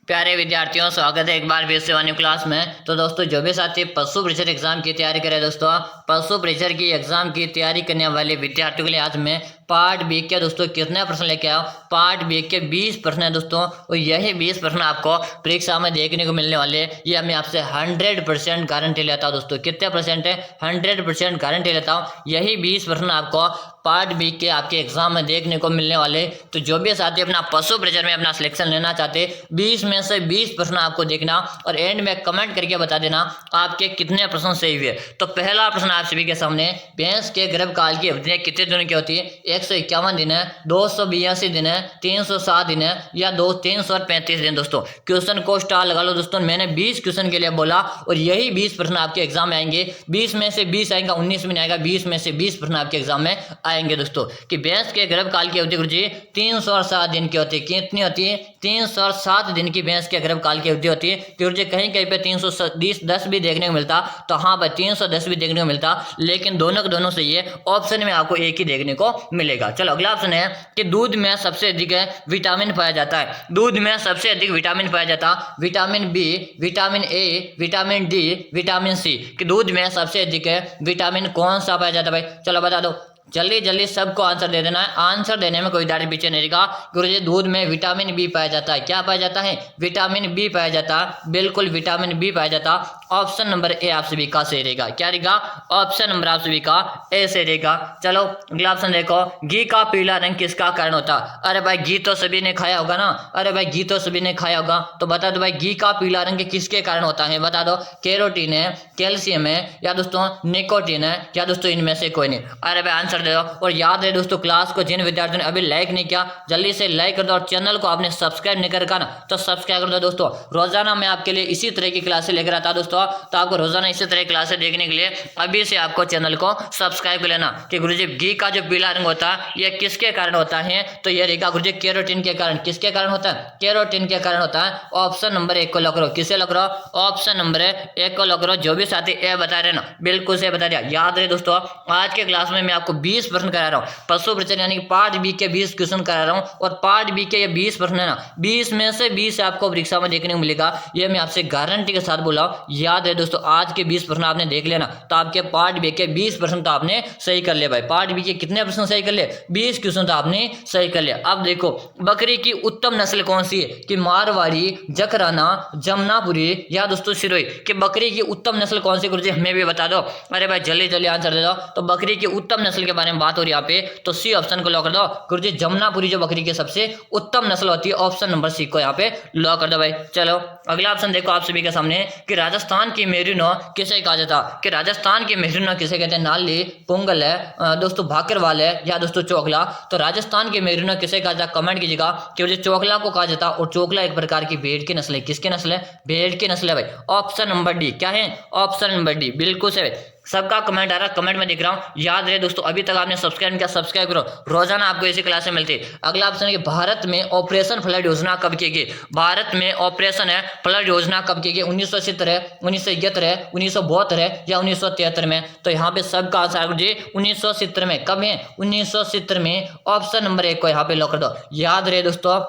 प्यारे विद्यार्थियों, स्वागत है एक बार फिर से न्यू क्लास में। तो दोस्तों, जो भी साथी पशु परीक्षर एग्जाम की तैयारी करें, दोस्तों पशु परीक्षर की एग्जाम की तैयारी करने वाले विद्यार्थियों के लिए आज मैं पार्ट बी के दोस्तों कितने प्रश्न लेके आओ। पार्ट बी के 20 प्रश्न है दोस्तों, और यही 20 प्रश्न आपको परीक्षा में देखने को मिलने वाले। ये मैं आपसे 100% गारंटी लेता हूँ दोस्तों। कितने परसेंट है? 100% गारंटी लेता हूँ। यही 20 प्रश्न आपको पार्ट बी के आपके एग्जाम में देखने को मिलने वाले। तो जो भी साथी अपना पशु परीक्षर में अपना सिलेक्शन लेना चाहते, 20 में से 20 प्रश्न आपको देखना और एंड में कमेंट करके बता देना आपके कितने प्रश्न सही हुए। तो पहला प्रश्न आप सभी के सामने, भैंस के गर्भकाल की अवधि कितने दिनों की होती है? 151 दिन है, 282 दिन है, 307 दिन है या 335 दिन। दोस्तों क्वेश्चन को स्टार लगा लो दोस्तों। मैंने 20 क्वेश्चन के लिए बोला और यही 20 प्रश्न आपके एग्जाम में आएंगे। 20 में से 20 आएगा, 19 में नहीं आएगा। 20 में से 20 प्रश्न आपके एग्जाम में आएंगे दोस्तों। कि भैंस के गर्भकाल की अवधि गुरुजी 307 दिन की होती है। कितनी होती है? 307 दिन की भैंस के गर्भकाल की अवधि होती है। गुरुजी कहीं कहीं पे 310 भी देखने को मिलता, तो हाँ भाई 310 भी देखने को मिलता, लेकिन दोनों के दोनों सही है। ऑप्शन में आपको एक ही देखने को मिलेगा। चलो अगला ऑप्शन है कि दूध में सबसे अधिक विटामिन पाया जाता है। दूध में सबसे अधिक विटामिन पाया जाता, vitamin B, vitamin A, vitamin D, vitamin C. कि दूध में सबसे अधिक विटामिन कौन सा पाया जाता है भाई? चलो बता दो जल्दी जल्दी, सबको आंसर दे देना है। आंसर देने में कोई दाढ़ी पीछे नहीं रहेगा। गुरुजी दूध में विटामिन बी पाया जाता है। क्या पाया जाता है? विटामिन बी पाया जाता है। बिल्कुल विटामिन बी पाया जाता। ऑप्शन नंबर ए आप सभी का सही रहेगा। क्या रहेगा? ऑप्शन नंबर आप सभी का ए से रहेगा। चलो अगला ऑप्शन देखो, घी का पीला रंग किसका कारण होता? अरे भाई घी तो सभी ने खाया होगा ना। अरे भाई घी तो सभी ने खाया होगा, तो बता दो भाई घी का पीला रंग किसके कारण होता है? बता दो। कैरोटीन है, कैल्शियम है या दोस्तों निकोटीन है या दोस्तों इनमें से कोई नहीं? अरे भाई आंसर दे दो। और याद रहे दोस्तों, क्लास को जिन विद्यार्थियों ने अभी लाइक नहीं किया जल्दी से लाइक कर दो, और चैनल को आपने सब्सक्राइब नहीं कर रखा ना तो सब्सक्राइब कर दो दोस्तों। रोजाना मैं आपके लिए इसी तरह की क्लासें लेकर आता दोस्तों, तो आपको रोजाना इसी तरह की क्लासें देखने के लिए अभी से आपको चैनल को सब्सक्राइब कर लेना। कि गुरुजी घी का जो पीला रंग होता है यह किसके कारण होता है? तो यह रहेगा गुरुजी कैरोटीन के कारण। किसके कारण होता है? कैरोटीन के कारण होता है। ऑप्शन नंबर 1 को लॉक करो। किसे लॉक करो? ऑप्शन नंबर 1 को लॉक करो। जो भी साथी ए बता रहे ना बिल्कुल से बता दिया। याद रहे दोस्तों, आज के क्लास में मैं आपको 20 प्रश्न करा रहा हूँ। पशु परीक्षण यानी कि पार्ट बी के 20 क्वेश्चन करा रहा हूँ, और पार्ट बी के ये 20 प्रश्न है ना, 20 में से 20 आपको परीक्षा में देखने को मिलेगा। ये मैं आपसे गारंटी के साथ बोला हूँ। याद है दोस्तों, आज के 20 प्रश्न आपने देख लेना तो आपके पार्ट बी के 20 प्रश्न तो आपने सही कर लिया भाई। पार्ट बी के कितने प्रश्न सही कर लिए? 20 क्वेश्चन तो आपने सही कर लिया। अब देखो, बकरी की उत्तम नस्ल कौन सी है? कि मारवाड़ी, जकराना, जमनापुरी या दोस्तों सिरोही। कि बकरी की उत्तम नस्ल कौन सी? गुरुजी हमें भी बता दो। अरे भाई जल्दी जल्दी आंसर दे दो। तो बकरी की उत्तम नस्ल के बारे में बात हो रही है यहाँ पे, तो सी ऑप्शन को लॉक कर दो। गुरुजी जमनापुरी जो बकरी की सबसे उत्तम नस्ल होती है, ऑप्शन नंबर सी को यहाँ पे लॉक कर दो भाई। चलो अगला ऑप्शन देखो आप सभी के सामने, कि राजस्थान की मेरिनो किसे कहा जाता? कि राजस्थान की मेरिनो किसे कहते हैं? नाली, पुंगल है दोस्तों, भाकरवाल है या दोस्तों चोकला। तो राजस्थान की मेरिनो किसे कहा जाता? कमेंट कीजिएगा। कि चोकला को कहा जाता, और चोकला एक प्रकार की भेड़ की नस्ल है। किसकी नस्ल है? भेड़ की नस्ल है भाई। Option number D. क्या है? ऑप्शन नंबर डी बिल्कुल से। सबका कमेंट आ रहा है, कमेंट में दिख रहा हूँ। याद रहे दोस्तों, अभी तक आपने सब्सक्राइब नहीं किया सब्सक्राइब करो, रोजाना आपको ऐसी क्लासें मिलती है। अगला ऑप्शन है कि भारत में ऑपरेशन फ्लड योजना कब की गई? भारत में ऑपरेशन है फ्लड योजना कब की गई? 1970 है, 1971 है, 1972 है या 1973 में? तो यहाँ पे सबका आंसर जी 1970 में। कब है? 1970 में। ऑप्शन नंबर 1 को यहाँ पे लॉक कर दो। याद रहे दोस्तों,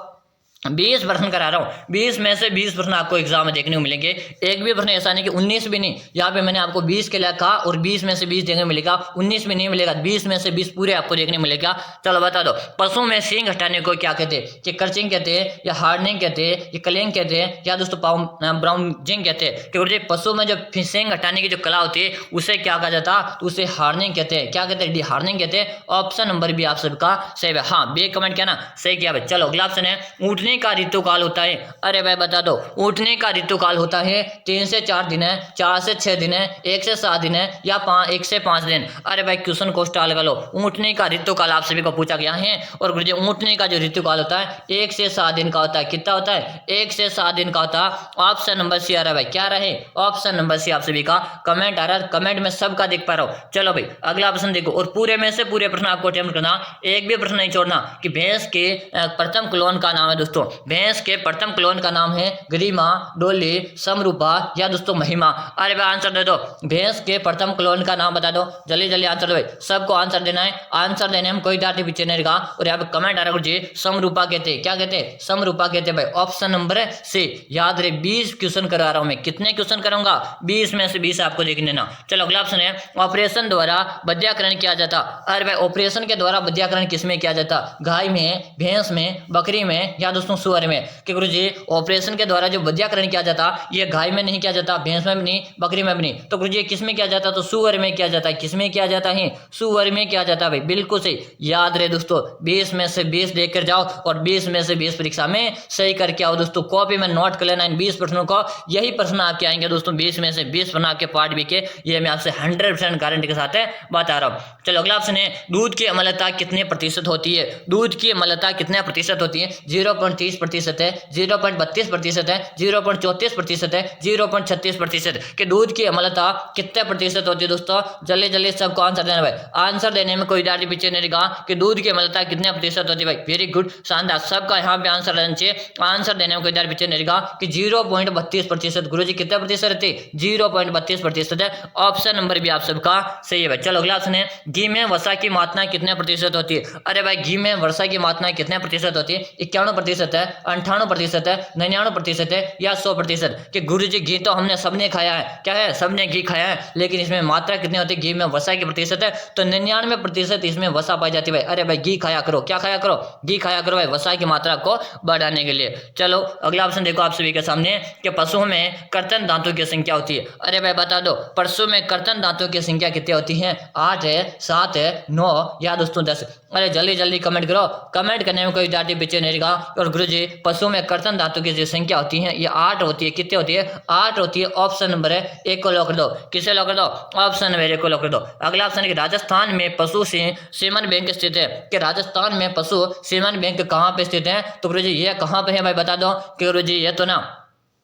20 प्रश्न करा रहा हूँ, 20 में से 20 प्रश्न आपको एग्जाम में देखने को मिलेंगे। एक भी प्रश्न ऐसा नहीं कि 19 भी नहीं। यहाँ पे मैंने आपको 20 के लिए कहा और 20 में से 20 देखने को मिलेगा। 19 में नहीं मिलेगा, 20 में से 20 पूरे आपको देखने को मिलेगा। चलो बता दो, पशु में सींग हटाने को क्या कहते हैं? कि कर्चिंग कहते हैं या हार्डनिंग कहते हैं या कलिंग कहते हैं या दोस्तों ब्राउनिंग कहते हैं? क्योंकि पशु में जो सींग हटाने की जो कला होती है उसे क्या कहा जाता? तो उसे हार्डनिंग कहते हैं। क्या कहते हैं? डी हार्डनिंग कहते हैं। ऑप्शन नंबर बी आप सबका सही है। हाँ बे कमेंट किया ना, सही किया भाई। चलो अगला ऑप्शन है, ऊँटने का ऋतुकाल होता है। अरे भाई बता दो, उठने का ऋतुकाल होता है 3 से 4 दिन है, 4 से 6 दिन है, 1 से 7 दिन है या 1 से 5 दिन। अरे भाई क्वेश्चन को स्टार लगा लो। ऊँटने का ऋतुकाल आप सभी को पूछा गया है, और गुरुजी ऊँटने का जो ऋतुकाल होता है 1 से 7 दिन का होता है। कितना होता है? 1 से 7 दिन का होता है। ऑप्शन नंबर सी आ रहा है भाई। क्या रहे? ऑप्शन नंबर सी आप सभी का कमेंट आ रहा है, कमेंट में सबका देख पा रहा हूँ। चलो भाई अगला ऑप्शन देखो, और पूरे में से पूरे प्रश्न आपको अटेम्प्ट करना, एक भी प्रश्न नहीं छोड़ना। कि भैंस के प्रथम क्लोन का नाम है दोस्तों दोस्तों भैंस के प्रथम क्लोन का नाम है गरिमा, डोली, समरूपा या दोस्तों महिमा। अरे भाई आंसर दे दो, भैंस के प्रथम क्लोन का नाम बता दो, जल्दी जल्दी आंसर दो भाई, सबको आंसर देना है। आंसर देने में कोई विद्यार्थी पीछे नहीं रहा। और यहाँ पे कमेंट आ रहा जी समरूपा कहते हैं, क्या कहते हैं? समरूपा कहते हैं भाई। Option number C. याद रहे 20 क्वेश्चन करा रहा हूं मैं, कितने क्वेश्चन करूंगा? 20 में से 20 आपको देख लेना। चलो अगला ऑप्शन है ऑपरेशन द्वारा बध्याकरण किया जाता। अरे भाई ऑपरेशन के द्वारा बध्याकरण किसमें किया जाता? गाय में, भैंस में, बकरी में या दोस्तों सुअर में? कि गुरुजी ऑपरेशन के द्वारा जो बध्याकरण किया जाता ये गाय में नहीं किया जाता, भैंस में भी नहीं, बकरी में भी नहीं, तो गुरुजी किसमें किया जाता? तो सुअर में किया जाता है। किसमें किया जाता है? सुअर में किया जाता है भाई, बिल्कुल सही। याद रहे दोस्तों 20 में से 20 देकर जाओ और 20 में से 20 परीक्षा में सही करके आओ दोस्तों। कॉपी में नोट कर लेना इन 20 प्रश्नों को, यही प्रश्न आपके आएंगे दोस्तों। 20 में से 20 प्रश्न आपके पार्ट बी के, ये मैं आपसे 100% गारंटी के साथ बता रहा हूँ। चलो अगला ऑप्शन है दूध की अम्लता कितने प्रतिशत होती है? दूध की अम्लता कितने प्रतिशत होती है? 0.30% है, 0.32% है, 0.34% है, 0.36%। कि दूध की अम्लता कितने प्रतिशत होती है दोस्तों? जल्दी जल्दी सबको आंसर देना भाई। आंसर देने में कोई विद्यार्थी पीछे नहीं रहा कि दूध की अम्लता कितने प्रतिशत होती है भाई। वेरी गुड, शानदार, सबका यहाँ पे आंसर देना चाहिए। आंसर देने में कोई विद्यार्थी पीछे नहीं रहा कि 0.32%। गुरुजी कितने प्रतिशत रहती? 0.32% है। ऑप्शन नंबर भी आप सबका सही है भाई। चलो अगला ऑप्शन है घी में वसा की मात्रा कितने प्रतिशत होती है? अरे भाई घी में वसा की मात्रा कितने प्रतिशत होती है? 91% है, 98% है, 99% है या 100%? कि गुरुजी घी तो हमने सबने खाया है, क्या है? सबने घी खाया है, लेकिन इसमें मात्रा कितनी होती है? घी में वसा की प्रतिशत है तो 99% इसमें वसा पाई जाती है भाई। अरे भाई घी खाया करो, क्या खाया करो? घी खाया करो भाई, वसा की मात्रा को बढ़ाने के लिए। चलो अगला ऑप्शन देखो आप सभी के सामने कि पशुओं में कर्तन दांतों की संख्या होती है। अरे भाई बता दो पशुओं में कर्तन दांतों की संख्या कितनी होती है? 8 है, 7 है, 9 या दोस्तों 10? अरे जल्दी जल्दी कमेंट करो, कमेंट करने में कोई विद्यार्थी पीछे नहीं रहेगा। और गुरुजी पशुओं में कर्तन दांतों की जो संख्या होती है ये 8 होती है। कितनी होती है? 8 होती है। ऑप्शन नंबर है 1 को लॉक कर दो। किसे लॉक कर दो? ऑप्शन नंबर 1 को लॉक कर दो। अगला ऑप्शन है कि राजस्थान में पशु सीमन बैंक स्थित है। कि राजस्थान में पशु सीमन बैंक कहाँ पे स्थित है? तो गुरुजी ये कहाँ पे है भाई बता दो। कि गुरुजी ये तो ना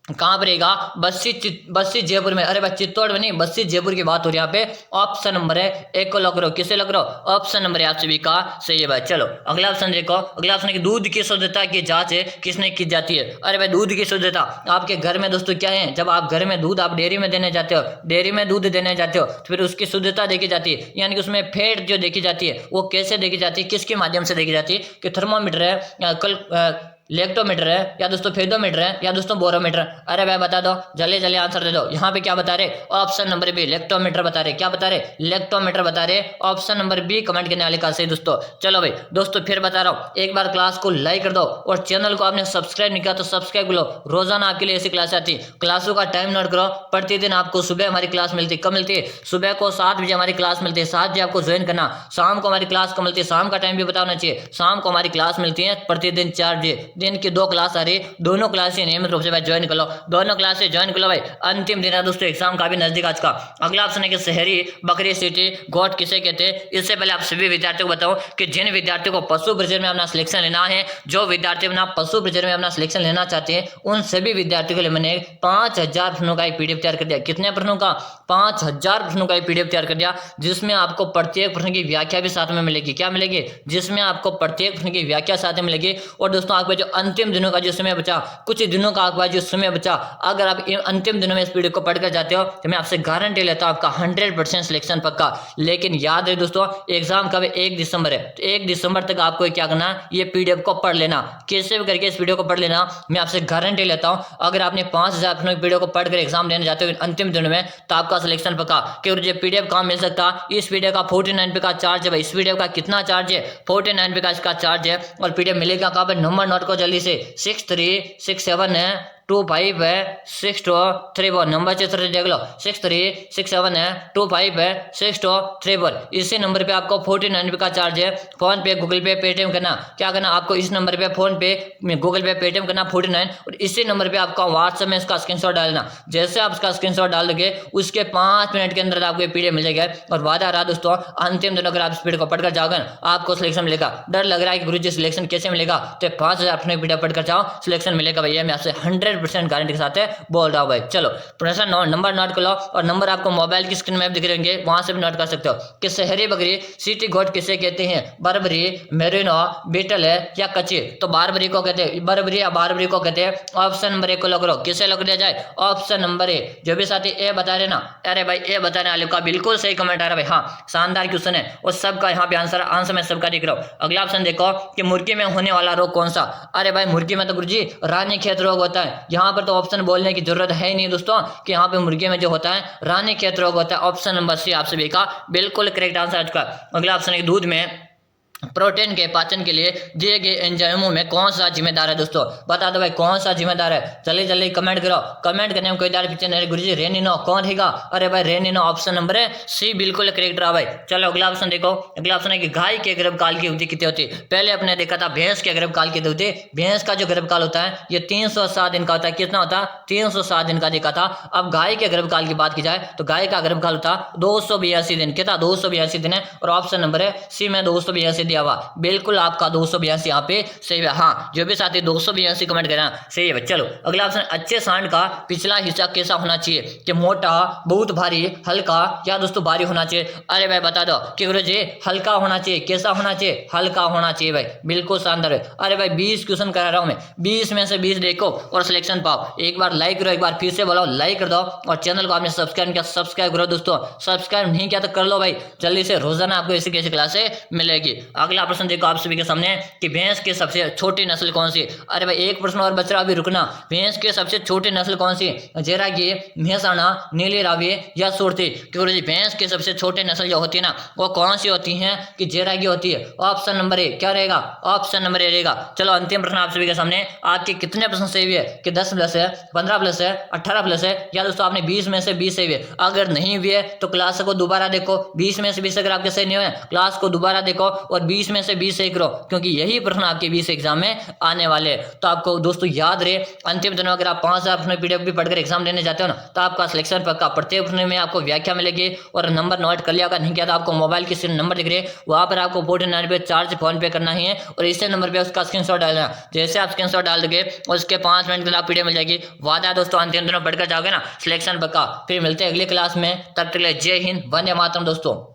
कहाँ पर रहेगा? बस्सी जयपुर में। अरे भाई चित्तौड़ में नहीं, बस्सी जयपुर की बात हो रही है यहाँ पे। ऑप्शन नंबर है 1 को लॉक करो। किसे लॉक करो? ऑप्शन नंबर है आप सभी का सही है भाई। चलो अगला ऑप्शन देखो। अगला ऑप्शन है कि दूध की शुद्धता की जांच किसने की जाती है? अरे भाई दूध की शुद्धता आपके घर में दोस्तों क्या है? जब आप घर में दूध आप डेयरी में देने जाते हो, डेयरी में दूध देने जाते हो तो फिर उसकी शुद्धता देखी जाती है, यानी कि उसमें फैट जो देखी जाती है वो कैसे देखी जाती है, किसके माध्यम से देखी जाती है? कि थर्मोमीटर है, लेक्टोमीटर है या दोस्तों फेदोमीटर है या दोस्तों बोरोमीटर? अरे भाई बता दो, जल्दी जल्दी आंसर दे दो। यहाँ पे क्या बता रहे? ऑप्शन नंबर बी लेक्टोमीटर बता रहे। क्या बता रहे? लेक्टोमीटर बता रहे। ऑप्शन नंबर बी कमेंट करने वाले का सही दोस्तों। चलो भाई दोस्तों फिर बता रहा हूँ, एक बार क्लास को लाइक कर दो और चैनल को आपने सब्सक्राइब नहीं किया तो सब्सक्राइब कर लो। रोजाना आपके लिए ऐसी क्लास आती है। क्लासों का टाइम नोट करो। प्रतिदिन आपको सुबह हमारी क्लास मिलती है। कब मिलती है? सुबह को 7 बजे हमारी क्लास मिलती है, 7 बजे आपको ज्वाइन करना। शाम को हमारी क्लास कब मिलती है? शाम का टाइम भी बताना चाहिए। शाम को हमारी क्लास मिलती है प्रतिदिन 4 बजे। दिन की 2 क्लास आ रही, दोनों क्लास नियमित रूप से भाई ज्वाइन कर लो। दोनों क्लास से ज्वाइन कर लो भाई। अंतिम दिन है दोस्तों, एग्जाम का भी नजदीक आज का। अगला ऑप्शन है कि शहरी बकरी सिटी गोट किसे कहते हैं? इससे पहले आप सभी विद्यार्थियों को बताओ कि जिन विद्यार्थियों को पशु ब्रजर में अपना सिलेक्शन लेना है, जो विद्यार्थी अपना पशु ब्रजर में अपना सिलेक्शन लेना चाहते हैं, उन सभी विद्यार्थियों के लिए मैंने 5000 प्रश्नों का एक पीडीएफ तैयार कर दिया। कितने प्रश्नों का? 5000 प्रश्नों का एक पीडीएफ तैयार कर दिया, जिसमें आपको प्रत्येक प्रश्न की व्याख्या भी साथ में मिलेगी। क्या मिलेगी? जिसमें आपको प्रत्येक प्रश्न की व्याख्या साथ में मिलेगी। और दोस्तों आपको जो अंतिम दिनों का जो समय बचा, कुछ दिनों का आपके पास जो समय बचा, अगर आप अंतिम दिनों में इस पीडीएफ को पढ़कर जाते हो तो मैं आपसे गारंटी लेता हूं आपका 100% सिलेक्शन पक्का। लेकिन याद रहे दोस्तों एग्जाम कब है? 1 दिसंबर है। तो 1 दिसंबर तक आपको क्या करना? ये पीडीएफ को पढ़ लेना, कैसे भी करके इस वीडियो को पढ़ लेना। मैं आपसे गारंटी लेता हूं अगर आपने 5000 पीडीएफ को पढ़कर एग्जाम देने जाते हो अंतिम दिनों में तो आपका सिलेक्शन पक्का। क्योंकि पीडीएफ कहाँ मिल सकता? इस पीडीएफ का 49 रुपये का चार्ज है भाई। इस वीडियो का कितना चार्ज है? 49 रुपये का इसका चार्ज है। और पीडीएफ मिलेगा कहाँ पर? नंबर नोट को जल्दी से 6367 है 25 है 6234 नंबर से देख लो 6367 है 25 है 6234। इसी नंबर पे आपको 49 रुपये का चार्ज है। फोन पे, गूगल पे, पेटीएम करना। क्या करना आपको? इस नंबर पे फोन पे, गूगल पे, पेटीएम करना 49 और इसी नंबर पे आपका व्हाट्सएप में इसका स्क्रीनशॉट डालना। जैसे आप इसका स्क्रीनशॉट डाल दोगे उसके 5 मिनट के अंदर आपको ये पीडीएफ मिल जाएगा। और वादा रहा दोस्तों अंतिम दिन अगर आप इस पीडीएफ को पढ़कर जाओगे आपको सिलेक्शन मिलेगा। डर लग रहा है कि गुरुजी सिलेक्शन कैसे मिलेगा? तो 5000 अपने पीडीएफ पढ़कर जाओ, सिलेक्शन मिलेगा भैया। मैं आपसे 100 100% गारंटी के साथ बोल रहा हूँ भाई। चलो प्रश्न नंबर नोट कर लो, और नंबर आपको मोबाइल की स्क्रीन में दिख रहे होंगे, वहां से भी नोट कर सकते हो कि शहरी बकरी सिटी गोट किसे कहते हैं, बर्बरी, मेरिनो, बीटल है या कच्ची। तो बारबरी को कहते हैं, बर्बरी या बारबरी को कहते हैं। ऑप्शन नंबर ए को लग लो, किसे लग दिया जाए, ऑप्शन नंबर ए। जो भी साथी ए बता रहे ना, अरे भाई ए बताने वाले का बिल्कुल सही कमेंट आ रहा है भाई, हाँ शानदार क्वेश्चन है और सबका यहाँ पे आंसर मैं सबका दिख रहा हूँ। अगला ऑप्शन देखो कि मुर्गी में होने वाला रोग कौन सा। अरे भाई मुर्गी में तो गुरुजी रानीखेत रोग होता है, यहाँ पर तो ऑप्शन बोलने की जरूरत है ही नहीं दोस्तों कि यहाँ पे मुर्गी में जो होता है रानीखेत रोग होता है। ऑप्शन नंबर सी आप सभी का बिल्कुल करेक्ट आंसर आज का। अगला ऑप्शन है दूध में प्रोटीन के पाचन के लिए दिए गए एंजाइमों में कौन सा जिम्मेदार है। दोस्तों बता दो भाई कौन सा जिम्मेदार है, जल्दी जल्दी कमेंट करो। कमेंट करने में कोई दार पीछे नहीं, गुरुजी रेनिनो कौन रहेगा। अरे भाई रेनिनो ऑप्शन नंबर है सी बिल्कुल करेक्ट रहा भाई। चलो अगला ऑप्शन देखो, अगला ऑप्शन है कि गाय के गर्भकाल की अवधि कितनी होती है। पहले अपने देखा था भैंस के गर्भकाल की अवधि, भैंस का जो गर्भकाल होता है ये 307 दिन का होता है। कितना होता है, 307 दिन का देखा था। अब गाय के गर्भकाल की बात की जाए तो गाय का गर्भकाल होता 282 दिन, कितना 282 दिन है, और ऑप्शन नंबर है सी में 282 दिया हुआ। बिल्कुल आपका 282 यहाँ पे सही है। हाँ जो भी साथी 282 कमेंट करना सही है। चलो अगला ऑप्शन, अच्छे सांड का पिछला हिस्सा कैसा होना चाहिए, कि मोटा, बहुत भारी, हल्का या दोस्तों भारी होना चाहिए। अरे भाई बता दो कि गुरुजी हल्का होना चाहिए, कैसा होना चाहिए, हल्का होना चाहिए भाई, बिल्कुल शानदार है। अरे भाई 20 क्वेश्चन करा रहा हूं मैं, 20 में से 20 देखो और सिलेक्शन पाओ। एक बार लाइक करो, एक बार फिर से बोलो लाइक कर दो, और चैनल को आपने सब्सक्राइब किया सब्सक्राइब करो दोस्तों, सब्सक्राइब नहीं किया तो कर लो भाई जल्दी से, रोजाना आपको ऐसी कैसी क्लासे मिलेगी। अगला प्रश्न देखो आप सभी के सामने कि भैंस की सबसे छोटी नस्ल कौन सी। अरे भाई एक प्रश्न और बच रहा, अभी रुकना। भैंस की सबसे छोटी नस्ल कौन सी, जैरागी, मेहसाणा, नीली रावी या सुरती। क्योंकि भैंस की सबसे छोटी नस्ल जो होती है ना वो कौन सी होती है, कि जैरागी होती है। ऑप्शन नंबर ए क्या रहेगा, ऑप्शन नंबर ए रहेगा। चलो अंतिम प्रश्न आप सभी के सामने, आपके कितने प्रश्न सही हुए, कि 10 प्लस है, 15 प्लस है, 18 प्लस है, या दोस्तों आपने 20 में से 20 सही हुए। अगर नहीं हुए तो क्लास को दोबारा देखो, 20 में से 20 अगर आपके सही नहीं हुए क्लास को दोबारा देखो और 20 में से 20 सही करो, क्योंकि यही प्रश्न आपके 20 एग्जाम में आने वाले हैं। तो आपको दोस्तों याद रहे अंतिम दिनों अगर आप 5000 प्रश्न पीडीएफ भी पढ़कर एग्जाम देने जाते हो ना तो आपका सिलेक्शन पक्का। प्रत्येक प्रश्न में आपको व्याख्या मिलेगी और नंबर नोट कर लिया, अगर नहीं किया तो आपको मोबाइल की स्क्रीन नंबर दिख रही है वहां पर आपको 49 पे चार्ज फोन पे करना ही है और इसी नंबर पे उसका स्क्रीनशॉट डालना। जैसे आप स्क्रीनशॉट डाल दोगे उसके 5 मिनट के बाद पीडीएफ मिल जाएगी। वादा है दोस्तों अंतिम दिनों पढ़कर जाओगे ना सिलेक्शन पक्का। फिर मिलते हैं अगली क्लास में, तब तक के लिए जय हिंद, वंदे मातरम दोस्तों।